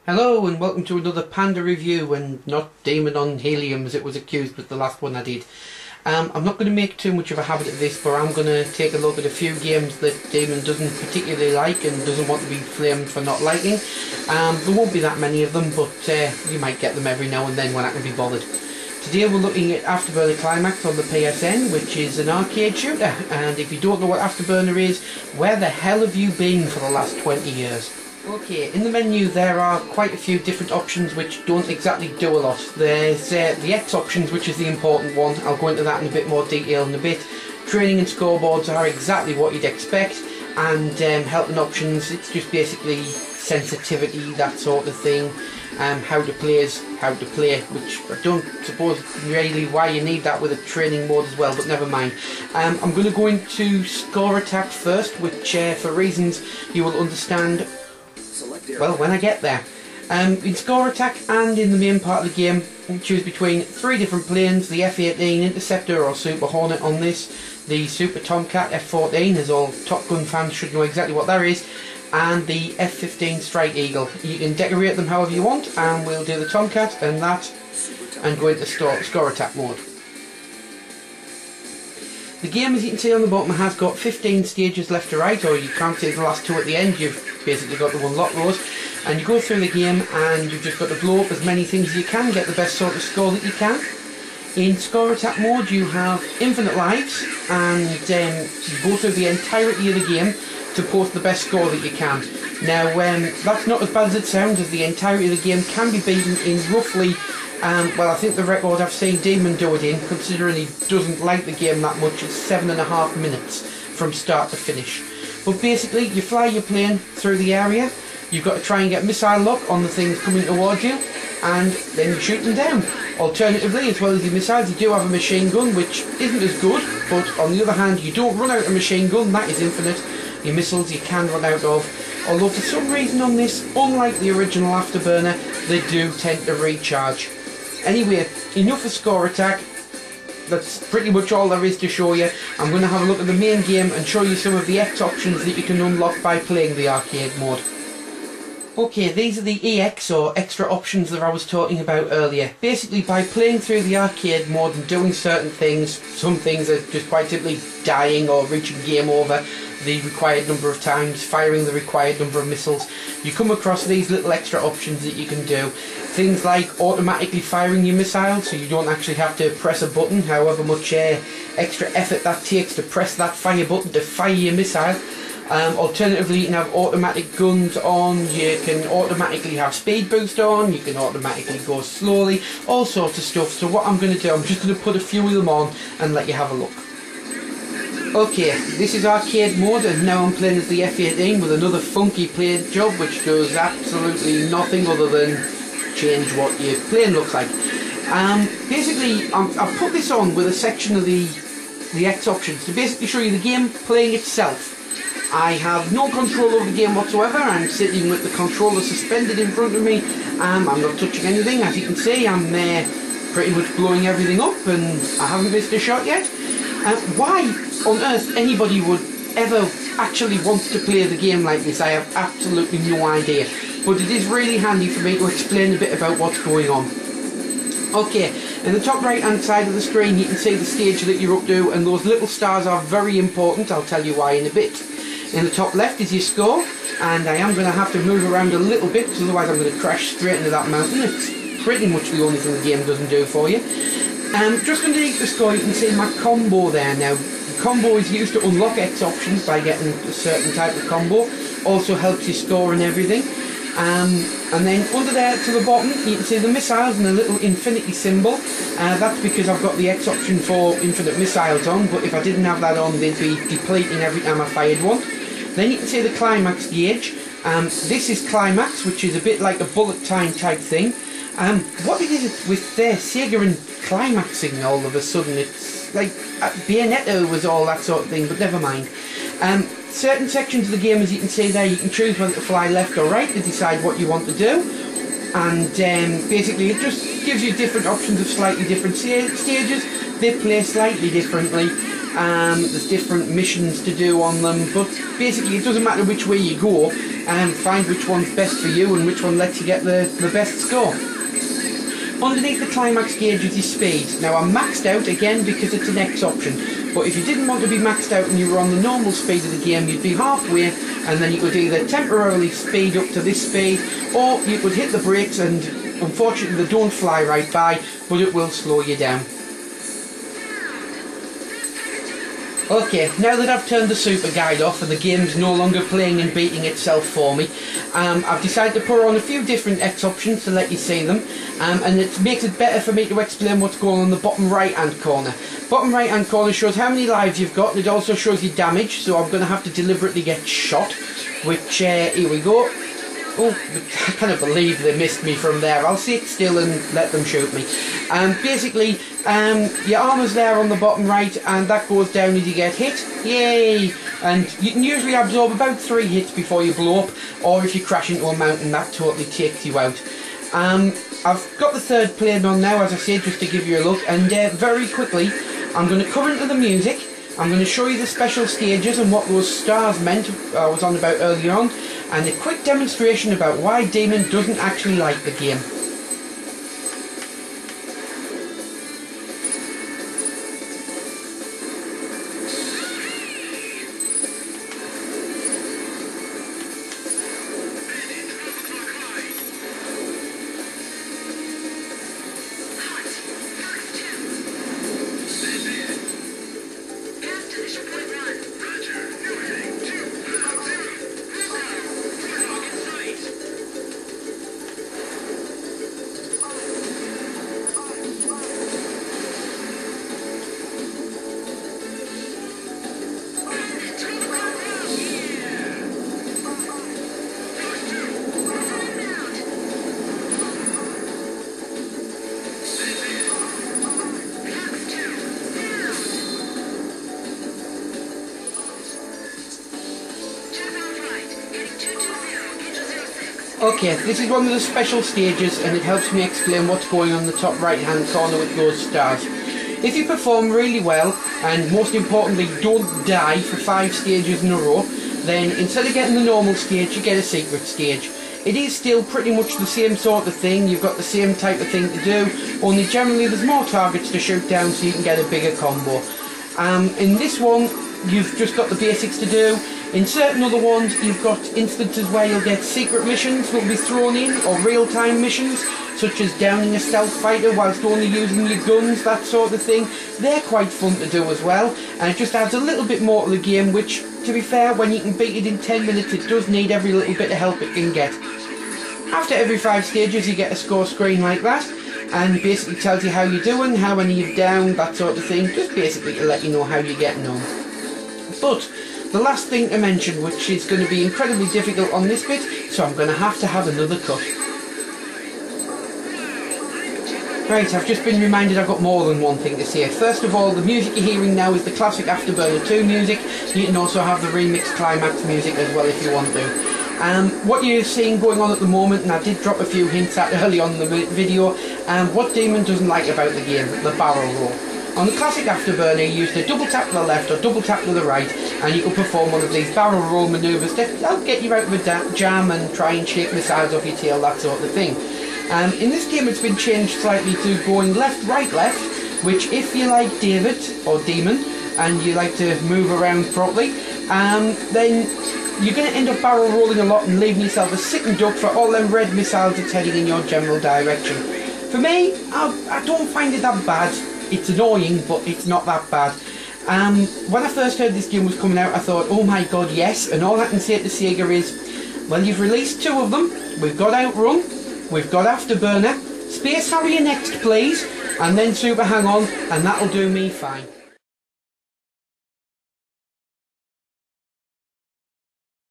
Hello and welcome to another Panda review, and not Demon on Helium as it was accused with the last one I did. I'm not going to make too much of a habit of this, but I'm going to take a look at a few games that Demon doesn't particularly like and doesn't want to be flamed for not liking. There won't be that many of them, but you might get them every now and then when I can be bothered. Today we're looking at Afterburner Climax on the PSN, which is an arcade shooter, and if you don't know what Afterburner is, where the hell have you been for the last 20 years? Okay, in the menu there are quite a few different options which don't exactly do a lot. There's the X options, which is the important one. I'll go into that in a bit more detail in a bit. Training and scoreboards are exactly what you'd expect, and helping options, it's just basically sensitivity, that sort of thing. How to play is how to play, which I don't suppose really why you need that with a training mode as well, but never mind. I'm going to go into score attack first, which for reasons you will understand well when I get there. In score attack and in the main part of the game, you choose between three different planes: the F-18 Interceptor or Super Hornet on this, the Super Tomcat F-14, as all Top Gun fans should know exactly what that is, and the F-15 Strike Eagle. You can decorate them however you want, and we'll do the Tomcat and that and go into score attack mode. The game, as you can see on the bottom, has got 15 stages left to right, or you can't see the last two at the end. You've basically got to unlock those, and you go through the game and you've just got to blow up as many things as you can, get the best sort of score that you can. In score attack mode you have infinite lives, and you go through the entirety of the game to post the best score that you can. Now that's not as bad as it sounds, as the entirety of the game can be beaten in roughly well, I think the record I've seen Demon do it in, considering he doesn't like the game that much, is 7.5 minutes from start to finish. But basically, you fly your plane through the area, you've got to try and get missile lock on the things coming towards you, and then you shoot them down. Alternatively, as well as your missiles, you do have a machine gun, which isn't as good, but on the other hand, you don't run out of machine gun, that is infinite. Your missiles you can run out of, although for some reason on this, unlike the original Afterburner, they do tend to recharge. Anyway, enough of score attack. That's pretty much all there is to show you. I'm going to have a look at the main game and show you some of the X options that you can unlock by playing the arcade mode. Okay, these are the EX or extra options that I was talking about earlier. Basically, by playing through the arcade mode and doing certain things, some things are just quite simply dying or reaching game over the required number of times, firing the required number of missiles, you come across these little extra options that you can do. Things like automatically firing your missile, so you don't actually have to press a button, however much extra effort that takes to press that fire button to fire your missile. Alternatively, you can have automatic guns on, you can automatically have speed boost on, you can automatically go slowly, all sorts of stuff. So what I'm going to do, I'm just going to put a few of them on and let you have a look. Okay, this is arcade mode, and now I'm playing as the F-18 with another funky paint job which does absolutely nothing other than change what your plane looks like. Basically, I've put this on with a section of the X options to basically show you the game playing itself. I have no control over the game whatsoever. I'm sitting with the controller suspended in front of me. I'm not touching anything. As you can see, I'm pretty much blowing everything up, and I haven't missed a shot yet. Why on earth anybody would ever actually want to play the game like this, I have absolutely no idea. But it is really handy for me to explain a bit about what's going on. Okay, in the top right hand side of the screen you can see the stage that you're up to, and those little stars are very important. I'll tell you why in a bit. In the top left is your score, and I am going to have to move around a little bit because otherwise I'm going to crash straight into that mountain. It's pretty much the only thing the game doesn't do for you. Just underneath the score you can see my combo there. Now, the combo is used to unlock X options by getting a certain type of combo. Also helps you score and everything. And then under there to the bottom you can see the missiles and the little infinity symbol. That's because I've got the X option for infinite missiles on, but if I didn't have that on they'd be depleting every time I fired one. Then you can see the climax gauge. This is climax, which is a bit like a bullet time type thing. What it is with Sega and climaxing all of a sudden, it's like Bayonetta was all that sort of thing, but never mind. Certain sections of the game, as you can see there, you can choose whether to fly left or right to decide what you want to do, and basically it just gives you different options of slightly different stages. They play slightly differently. There's different missions to do on them, but basically it doesn't matter which way you go, and find which one's best for you and which one lets you get the best score. Underneath the climax gauge is your speed. Now I'm maxed out again because it's an X option, but if you didn't want to be maxed out and you were on the normal speed of the game, you'd be halfway, and then you could either temporarily speed up to this speed, or you could hit the brakes, and unfortunately they don't fly right by, but it will slow you down. Okay, now that I've turned the super guide off and the game's no longer playing and beating itself for me, I've decided to put on a few different X options to let you see them, and it makes it better for me to explain what's going on in the bottom right hand corner. Bottom right hand corner shows how many lives you've got, and it also shows your damage, so I'm going to have to deliberately get shot, which, here we go. Oh, I cannot believe they missed me from there. I'll sit still and let them shoot me. Basically, your armour's there on the bottom right, and that goes down as you get hit. Yay! And you can usually absorb about 3 hits before you blow up, or if you crash into a mountain, that totally takes you out. I've got the third plane on now, as I said, just to give you a look, and very quickly, I'm going to come into the music. I'm going to show you the special stages and what those stars meant I was on about earlier on, and a quick demonstration about why Demon doesn't actually like the game. Okay, this is one of the special stages, and it helps me explain what's going on in the top right hand corner with those stars. If you perform really well, and most importantly don't die for 5 stages in a row, then instead of getting the normal stage, you get a secret stage. It is still pretty much the same sort of thing, you've got the same type of thing to do, only generally there's more targets to shoot down so you can get a bigger combo. In this one, you've just got the basics to do. In certain other ones, you've got instances where you'll get secret missions that will be thrown in, or real-time missions, such as downing a stealth fighter whilst only using your guns, that sort of thing. They're quite fun to do as well, and it just adds a little bit more to the game, which, to be fair, when you can beat it in 10 minutes, it does need every little bit of help it can get. After every 5 stages, you get a score screen like that, and basically tells you how you're doing, how many you've downed, that sort of thing, just basically to let you know how you're getting on. But the last thing to mention, which is going to be incredibly difficult on this bit, so I'm going to have another cut. Right, I've just been reminded I've got more than one thing to say. First of all, the music you're hearing now is the classic Afterburner 2 music. You can also have the remix climax music as well if you want to. What you're seeing going on at the moment, and I did drop a few hints at early on in the video, what Demon doesn't like about the game, the barrel roll. On the classic Afterburner, you use the double tap to the left or double tap to the right, and you can perform one of these barrel roll manoeuvres that help get you out of a jam and try and shake missiles off your tail, that sort of thing. In this game it's been changed slightly to going left, right, left, which if you like David, or Demon, and you like to move around properly, then you're going to end up barrel rolling a lot and leaving yourself a sitting duck for all them red missiles that's heading in your general direction. For me, I don't find it that bad. It's annoying, but it's not that bad. When I first heard this game was coming out, I thought, oh my god, yes, and all I can say to Sega is, well, you've released 2 of them, we've got Outrun, we've got Afterburner, Space Harrier next please, and then Super Hang On, and that'll do me fine.